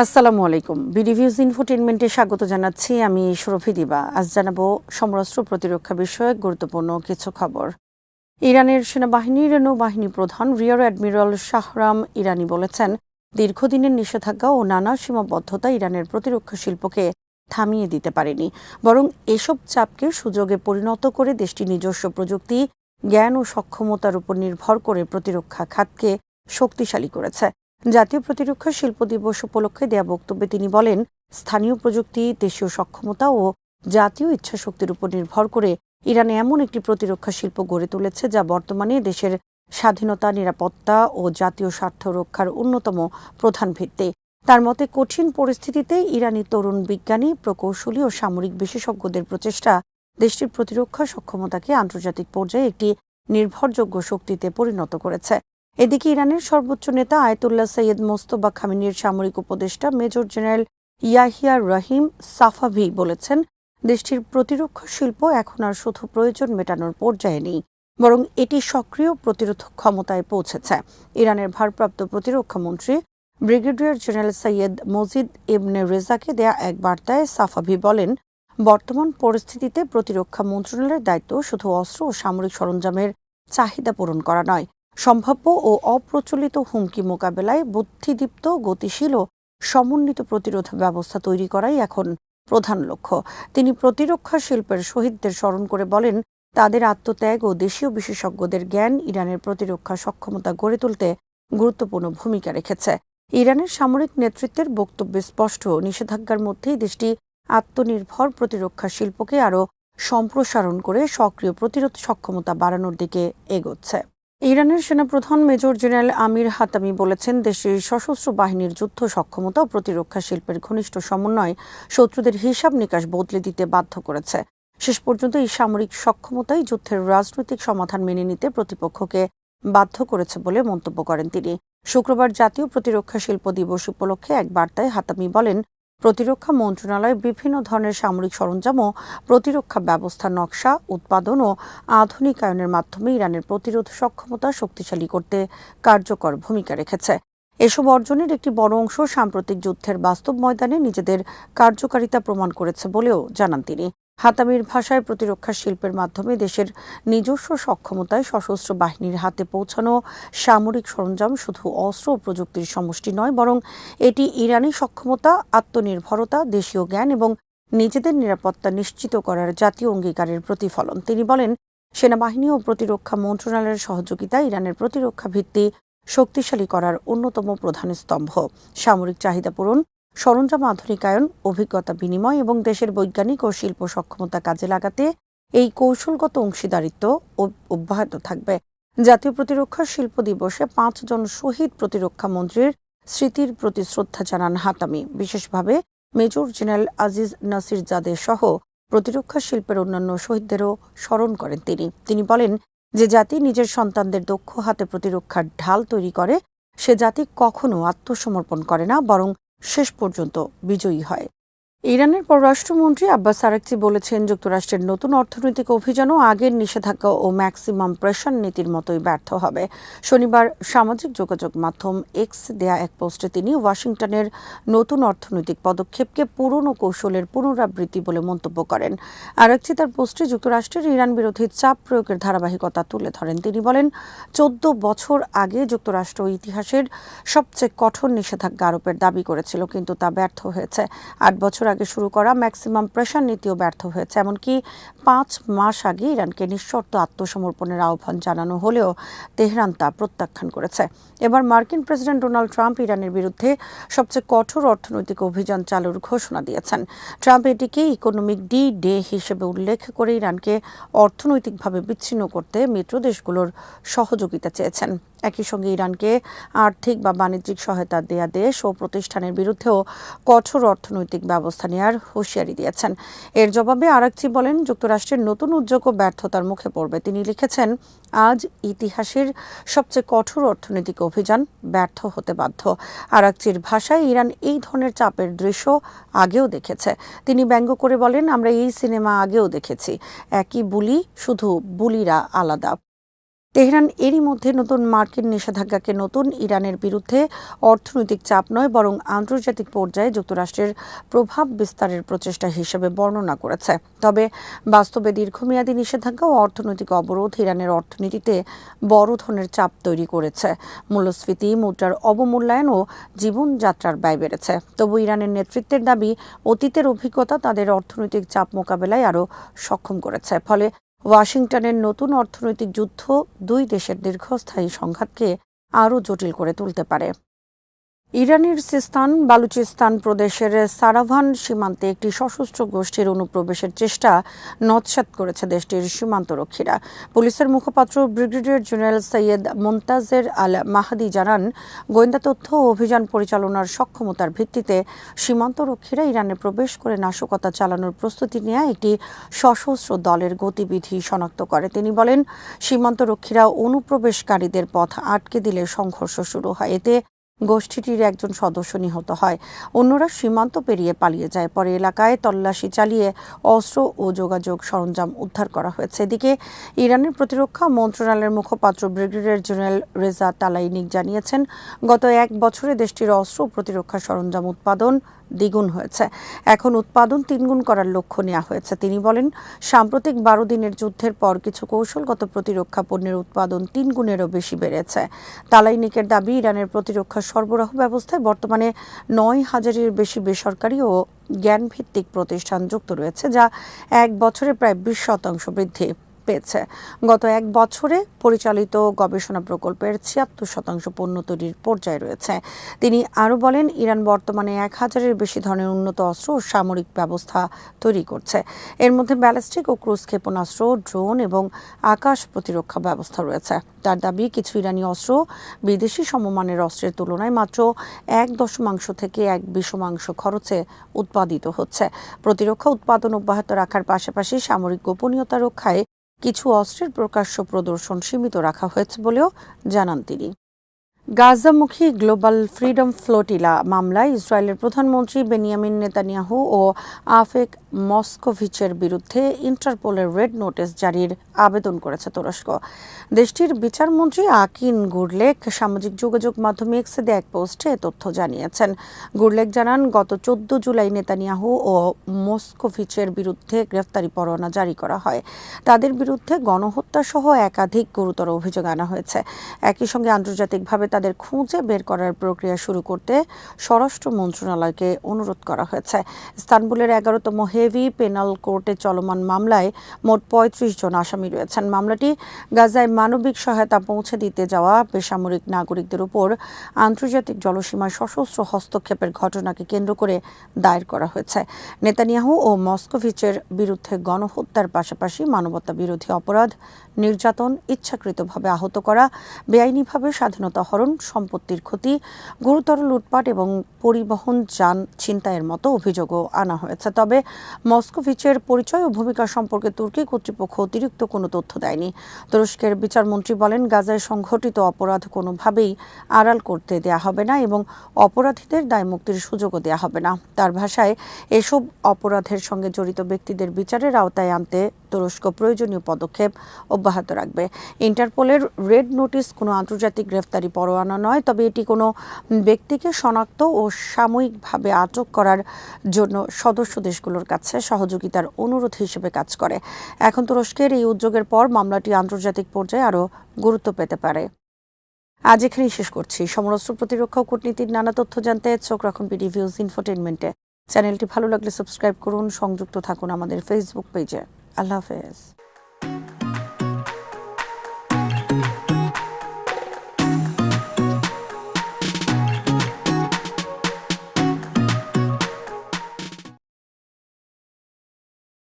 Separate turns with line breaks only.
আসসালামু আলাইকুম। বিডিভিউজ ইনফোটেইনমেন্টে স্বাগত জানাচ্ছি। আমি সুরভি দিবা। আজ জানাবো সমরাস্ত্র প্রতিরক্ষা বিষয়ক গুরুত্বপূর্ণ কিছু খবর। ইরানের সেনাবাহিনীর নৌবাহিনী প্রধান রিয়ার অ্যাডমিরাল শাহরাম ইরানি বলেছেন, দীর্ঘদিনের নিষেধাজ্ঞা ও নানা সীমাবদ্ধতা ইরানের প্রতিরক্ষা শিল্পকে থামিয়ে দিতে পারেনি, বরং এসব চাপকে সুযোগে পরিণত করে দেশটির নিজস্ব প্রযুক্তি, জ্ঞান ও সক্ষমতার উপর নির্ভর করে প্রতিরক্ষা খাতকে শক্তিশালী করেছে। জাতীয় প্রতিরক্ষা শিল্প দিবস উপলক্ষে দেয়া বক্তব্যে তিনি বলেন, স্থানীয় প্রযুক্তি, দেশীয় সক্ষমতা ও জাতীয় ইচ্ছাশক্তির উপর নির্ভর করে ইরান এমন একটি প্রতিরক্ষা শিল্প গড়ে তুলেছে যা বর্তমানে দেশের স্বাধীনতা, নিরাপত্তা ও জাতীয় স্বার্থ রক্ষার অন্যতম প্রধান ভিত্তি। তার মতে, কঠিন পরিস্থিতিতে ইরানি তরুণ বিজ্ঞানী, প্রকৌশলী ও সামরিক বিশেষজ্ঞদের প্রচেষ্টা দেশটির প্রতিরক্ষা সক্ষমতাকে আন্তর্জাতিক পর্যায়ে একটি নির্ভরযোগ্য শক্তিতে পরিণত করেছে। এদিকে ইরানের সর্বোচ্চ নেতা আয়াতুল্লাহ সৈয়দ মোস্তফা খামেনির সামরিক উপদেষ্টা মেজর জেনারেল ইয়াহিয়া রহিম সাফাভি বলেছেন, দেশটির প্রতিরক্ষা শিল্প এখন আর শুধু প্রয়োজন মেটানোর পর্যায়ে নেই, বরং এটি সক্রিয় প্রতিরোধ ক্ষমতায় পৌঁছেছে। ইরানের ভারপ্রাপ্ত প্রতিরক্ষা মন্ত্রী ব্রিগেডিয়ার জেনারেল সৈয়দ মজিদ ইবনে রেজাকে দেয়া এক বার্তায় সাফাভি বলেন, বর্তমান পরিস্থিতিতে প্রতিরক্ষা মন্ত্রণালয়ের দায়িত্ব শুধু অস্ত্র ও সামরিক সরঞ্জামের চাহিদা পূরণ করা নয়, সম্ভাব্য ও অপ্রচলিত হুমকি মোকাবেলায় বুদ্ধিদীপ্ত, গতিশীল ও সমন্বিত প্রতিরোধ ব্যবস্থা তৈরি করাই এখন প্রধান লক্ষ্য। তিনি প্রতিরক্ষা শিল্পের শহীদদের স্মরণ করে বলেন, তাদের আত্মত্যাগ ও দেশীয় বিশেষজ্ঞদের জ্ঞান ইরানের প্রতিরক্ষা সক্ষমতা গড়ে তুলতে গুরুত্বপূর্ণ ভূমিকা রেখেছে। ইরানের সামরিক নেতৃত্বের বক্তব্যে স্পষ্ট, নিষেধাজ্ঞার মধ্যেই দেশটি আত্মনির্ভর প্রতিরক্ষা শিল্পকে আরও সম্প্রসারণ করে সক্রিয় প্রতিরোধ সক্ষমতা বাড়ানোর দিকে এগোচ্ছে। ইরানের সেনাপ্রধান মেজর জেনারেল আমির হাতামি বলেছেন, দেশের সশস্ত্র বাহিনীর যুদ্ধ সক্ষমতা ও প্রতিরক্ষা শিল্পের ঘনিষ্ঠ সমন্বয় শত্রুদের হিসাব নিকাশ বদলে দিতে বাধ্য করেছে। শেষ পর্যন্ত এই সামরিক সক্ষমতাই যুদ্ধের রাজনৈতিক সমাধান মেনে নিতে প্রতিপক্ষকে বাধ্য করেছে বলে মন্তব্য করেন তিনি। শুক্রবার জাতীয় প্রতিরক্ষা শিল্প দিবস উপলক্ষে এক বার্তায় হাতামি বলেন, প্রতিরক্ষা মন্ত্রণালয় বিভিন্ন ধরনের সামরিক সরঞ্জাম ও প্রতিরক্ষা ব্যবস্থার নকশা, উৎপাদন ও আধুনিকায়নের মাধ্যমে ইরানের প্রতিরোধ সক্ষমতা শক্তিশালী করতে কার্যকর ভূমিকা রেখেছে। এসব অর্জনের একটি বড় অংশ সাম্প্রতিক যুদ্ধের বাস্তব ময়দানে নিজেদের কার্যকারিতা প্রমাণ করেছে বলেও জানান তিনি। হাতামির ভাষায়, প্রতিরক্ষা শিল্পের মাধ্যমে দেশের নিজস্ব সক্ষমতায় সশস্ত্র বাহিনীর হাতে পৌঁছানো সামরিক সরঞ্জাম শুধু অস্ত্র ও প্রযুক্তির সমষ্টি নয়, বরং এটি ইরানি সক্ষমতা, আত্মনির্ভরতা, দেশীয় জ্ঞান এবং নিজেদের নিরাপত্তা নিশ্চিত করার জাতীয় অঙ্গীকারের প্রতিফলন। তিনি বলেন, সেনাবাহিনী ও প্রতিরক্ষা মন্ত্রণালয়ের সহযোগিতা ইরানের প্রতিরক্ষা ভিত্তি শক্তিশালী করার অন্যতম প্রধান স্তম্ভ। সামরিক চাহিদা পূরণ, সরঞ্জাম আধুনিকায়ন, অভিজ্ঞতা বিনিময় এবং দেশের বৈজ্ঞানিক ও শিল্প সক্ষমতা কাজে লাগাতে এই কৌশলগত অংশীদারিত্ব অব্যাহত থাকবে। জাতীয় প্রতিরক্ষা শিল্প দিবসে 5 জন শহীদ প্রতিরক্ষা মন্ত্রীর স্মৃতির প্রতি শ্রদ্ধা জানান হাতামি। বিশেষভাবে মেজর জেনারেল আজিজ নাসির জাদে সহ প্রতিরক্ষা শিল্পের অন্যান্য শহীদদেরও স্মরণ করেন তিনি বলেন, যে জাতি নিজের সন্তানদের দক্ষ হাতে প্রতিরক্ষার ঢাল তৈরি করে, সে জাতি কখনো আত্মসমর্পণ করে না, বরং শেষ পর্যন্ত বিজয়ী হয়। ইরানের পররাষ্ট্রমন্ত্রী আব্বাস আরাকচি বলেছেন, যুক্তরাষ্ট্রের নতুন অর্থনৈতিক অভিযানও আগের নিষেধাজ্ঞা ও ম্যাক্সিমাম প্রেশার নীতির মতোই ব্যর্থ হবে। শনিবার সামাজিক যোগাযোগ মাধ্যম এক্স দেয়া এক পোস্টে তিনি ওয়াশিংটনের নতুন অর্থনৈতিক পদক্ষেপকে পুরনো কৌশলের পুনরাবৃত্তি বলে মন্তব্য করেন। আরাকচি তার পোস্টে যুক্তরাষ্ট্রের ইরান বিরোধী চাপ প্রয়োগের ধারাবাহিকতা তুলে ধরেন। তিনি বলেন, 14 বছর আগে যুক্তরাষ্ট্র ইতিহাসের সবচেয়ে কঠোর নিষেধাজ্ঞা আরোপের দাবি করেছিল, কিন্তু তা ব্যর্থ হয়েছে। 8 বছর আগে শুরু করা ম্যাক্সিমাম প্রেশার নীতিও ব্যর্থ হয়েছে। এমনকি 5 মাস আগে ইরানকে নিঃশর্ত আত্মসমর্পণের আহ্বান জানানো হলেও তেহরান তা প্রত্যাখ্যান করেছে। এবার মার্কিন প্রেসিডেন্ট ডোনাল্ড ট্রাম্প ইরানের বিরুদ্ধে সবচেয়ে কঠোর অর্থনৈতিক অভিযান চালুর ঘোষণা দিয়েছেন। ট্রাম্প এটিকে ইকোনমিক ডে হিসেবে উল্লেখ করে ইরানকে অর্থনৈতিকভাবে বিচ্ছিন্ন করতে মিত্র দেশগুলোর সহযোগিতা চেয়েছেন। একই সঙ্গে ইরানকে আর্থিক বা বাণিজ্যিক সহায়তা দেয়া দেশ ও প্রতিষ্ঠানের বিরুদ্ধেও কঠোর অর্থনৈতিক ব্যবস্থা নেওয়ার হুঁশিয়ারি দিয়েছেন। এর জবাবে আরাকচি বলেন, যুক্তরাষ্ট্রের নতুন উদ্যোগ ও ব্যর্থতার মুখে পড়বে। তিনি লিখেছেন, আজ ইতিহাসের সবচেয়ে কঠোর অর্থনৈতিক অভিযান ব্যর্থ হতে বাধ্য। আরাকচির ভাষায়, ইরান এই ধরনের চাপের দৃশ্য আগেও দেখেছে। তিনি ব্যঙ্গ করে বলেন, আমরা এই সিনেমা আগেও দেখেছি, একই বুলি, শুধু বুলিরা আলাদা। তেহরান এরই মধ্যে নতুন মার্কিন নিষেধাজ্ঞাকে নতুন ইরানের বিরুদ্ধে অর্থনৈতিক চাপ নয় বরং আন্তর্জাতিক পর্যায়ে যুক্তরাষ্ট্রের প্রভাব বিস্তারের প্রচেষ্টা হিসেবে বর্ণনা করেছে। তবে বাস্তবে দীর্ঘমেয়াদী নিষেধাজ্ঞা ও অর্থনৈতিক অবরোধ ইরানের অর্থনীতিতে বড় ধরনের চাপ তৈরি করেছে। মূল্যস্ফীতি, মুদ্রার অবমূল্যায়ন ও জীবনযাত্রার ব্যয় বেড়েছে। তবু ইরানের নেতৃত্বের দাবি, অতীতের অভিজ্ঞতা তাদের অর্থনৈতিক চাপ মোকাবেলায় আরও সক্ষম করেছে। ফলে ওয়াশিংটনের নতুন অর্থনৈতিক যুদ্ধ দুই দেশের দীর্ঘস্থায়ী সংঘাতকে আরও জটিল করে তুলতে পারে। ইরানের সিস্তান বালুচিস্তান প্রদেশের সারাভান সীমান্তে একটি সশস্ত্র গোষ্ঠীর অনুপ্রবেশের চেষ্টা নৎসাৎ করেছে দেশটির সীমান্তরক্ষীরা। পুলিশের মুখপাত্র ব্রিগেডিয়ার জেনারেল সৈয়দ মুনতাজের আল মাহাদি জানান, গোয়েন্দা তথ্য ও অভিযান পরিচালনার সক্ষমতার ভিত্তিতে সীমান্তরক্ষীরা ইরানে প্রবেশ করে নাশকতা চালানোর প্রস্তুতি নেওয়া একটি সশস্ত্র দলের গতিবিধি শনাক্ত করে। তিনি বলেন, সীমান্তরক্ষীরা অনুপ্রবেশকারীদের পথ আটকে দিলে সংঘর্ষ শুরু হয়। এতে গোষ্ঠীটির একজন সদস্য নিহত হয়, অন্যরা সীমান্ত পেরিয়ে পালিয়ে যায়। পরে এলাকায় তল্লাশি চালিয়ে অস্ত্র ও যোগাযোগ সরঞ্জাম উদ্ধার করা হয়েছে। এদিকে ইরানের প্রতিরক্ষা মন্ত্রণালয়ের মুখপাত্র ব্রিগেডিয়ার জেনারেল রেজা তালাইনিক জানিয়েছেন, গত এক বছরে দেশটির অস্ত্র ও প্রতিরক্ষা সরঞ্জাম উৎপাদন দ্বিগুণ হয়েছে। এখন উৎপাদন তিনগুণ করার লক্ষ্য নেওয়া হয়েছে। তিনি বলেন, সাম্প্রতিক 12 দিনের যুদ্ধের পর কিছু কৌশলগত প্রতিরক্ষা পণ্যের উৎপাদন 3 গুণেরও বেশি বেড়েছে। তালাইনিকের দাবি, ইরানের প্রতিরক্ষা সরবরাহ ব্যবস্থায় বর্তমানে 9,000-এর বেশি বেসরকারি ও জ্ঞানভিত্তিক প্রতিষ্ঠান যুক্ত রয়েছে, যা এক বছরে প্রায় 20% বৃদ্ধি পেয়েছে। গত এক বছরে পরিচালিত গবেষণা প্রকল্পের 76% পণ্য তৈরির পর্যায়ে রয়েছে। তিনি আরও বলেন, ইরান বর্তমানে 1000-এর বেশি ধরনের উন্নত অস্ত্র ও সামরিক ব্যবস্থা তৈরি করছে। এর মধ্যে ব্যালিস্টিক ও ক্রুজ ক্ষেপণাস্ত্র, ড্রোন এবং আকাশ প্রতিরক্ষা ব্যবস্থা রয়েছে। তার দাবি, কিছু ইরানি অস্ত্র বিদেশি সমমানের অস্ত্রের তুলনায় মাত্র 1% থেকে 1/20 খরচে উৎপাদিত হচ্ছে। প্রতিরক্ষা উৎপাদন অব্যাহত রাখার পাশাপাশি সামরিক গোপনীয়তা রক্ষায় কিছু অস্ত্রের প্রকাশ্য প্রদর্শন সীমিত রাখা হয়েছে বলেও জানান তিনি। গাজামুখী গ্লোবাল ফ্রিডম ফ্লোটিলা মামলায় ইসরায়েলের প্রধানমন্ত্রী বেনিয়ামিন নেতানিয়াহু ও আফেক মস্কোভিচের বিরুদ্ধে ইন্টারপোলের রেড নোটিশ জারির আবেদন করেছে তুরস্ক। দেশটির বিচারমন্ত্রী আকিন গুরলেক সামাজিক যোগাযোগ মাধ্যমে এক্সে দেয়া এক পোস্টে তথ্য জানিয়েছেন। গুরলেক জানান, গত 14 জুলাই নেতানিয়াহু ও মস্কোভিচের বিরুদ্ধে গ্রেফতারি পরোয়ানা জারি করা হয়। তাদের বিরুদ্ধে গণহত্যা সহ একাধিক গুরুতর অভিযোগ আনা হয়েছে। একই সঙ্গে আন্তর্জাতিকভাবে তাদের খুঁজে বের করার প্রক্রিয়া শুরু করতে স্বরাষ্ট্র মন্ত্রণালয়কে অনুরোধ করা হয়েছে। ইস্তানবুলের 11তম হেভি পেনাল কোর্টে চলমান মামলায় মোট 35 জন আসামি রয়েছেন। মামলাটি গাজায় মানবিক সহায়তা পৌঁছে দিতে যাওয়া বেসামরিক নাগরিকদের উপর আন্তর্জাতিক জলসীমায় সশস্ত্র হস্তক্ষেপের ঘটনাকে কেন্দ্র করে দায়ের করা হয়েছে। নেতানিয়াহু ও মস্কোভিচের বিরুদ্ধে গণহত্যার পাশাপাশি মানবতা বিরোধী অপরাধ, নির্যাতন, ইচ্ছাকৃতভাবে আহত করা, বেআইনিভাবে স্বাধীনতা হরণ, সম্পত্তির ক্ষতি, গুরুতর লুটপাট এবং পরিবহন যান ছিনতাইয়ের মতো অভিযোগও আনা হয়েছে। তবে মস্কোভিচের পরিচয় ও ভূমিকা সম্পর্কে তুর্কি কর্তৃপক্ষ অতিরিক্ত কোনো তথ্য দেয়নি। তুরস্কের বিচারমন্ত্রী বলেন, গাজায় সংঘটিত অপরাধ কোনোভাবেই আড়াল করতে দেয়া হবে না এবং অপরাধীদের দায়মুক্তির সুযোগও দেয়া হবে না। তার ভাষায়, এসব অপরাধের সঙ্গে জড়িত ব্যক্তিদের বিচারের আওতায় আনতে তুরস্ক প্রয়োজনীয় পদক্ষেপ অব্যাহত রাখবে। ইন্টারপোলের রেড নোটিশ কোনো আন্তর্জাতিক গ্রেফতারি পরোয়ানা নয়, তবে এটি কোনো ব্যক্তিকে শনাক্ত ও সাময়িকভাবে আটক করার জন্য সদস্য দেশগুলোর কাছে সহযোগিতার অনুরোধ হিসেবে কাজ করে। এখন তুরস্কের এই উদ্যোগের পর মামলাটি আন্তর্জাতিক পর্যায়ে আরও গুরুত্ব পেতে পারে। আজ এখানেই শেষ করছি। সমরাস্ত্র প্রতিরক্ষা ও কূটনীতির নানা তথ্য জানতে চোখ রাখুন বিডিভিউজ ইনফোটেইনমেন্টে। চ্যানেলটি ভালো লাগলে সাবস্ক্রাইব করুন, সংযুক্ত থাকুন আমাদের ফেসবুক পেজে। আল্লাহ হাফেজ।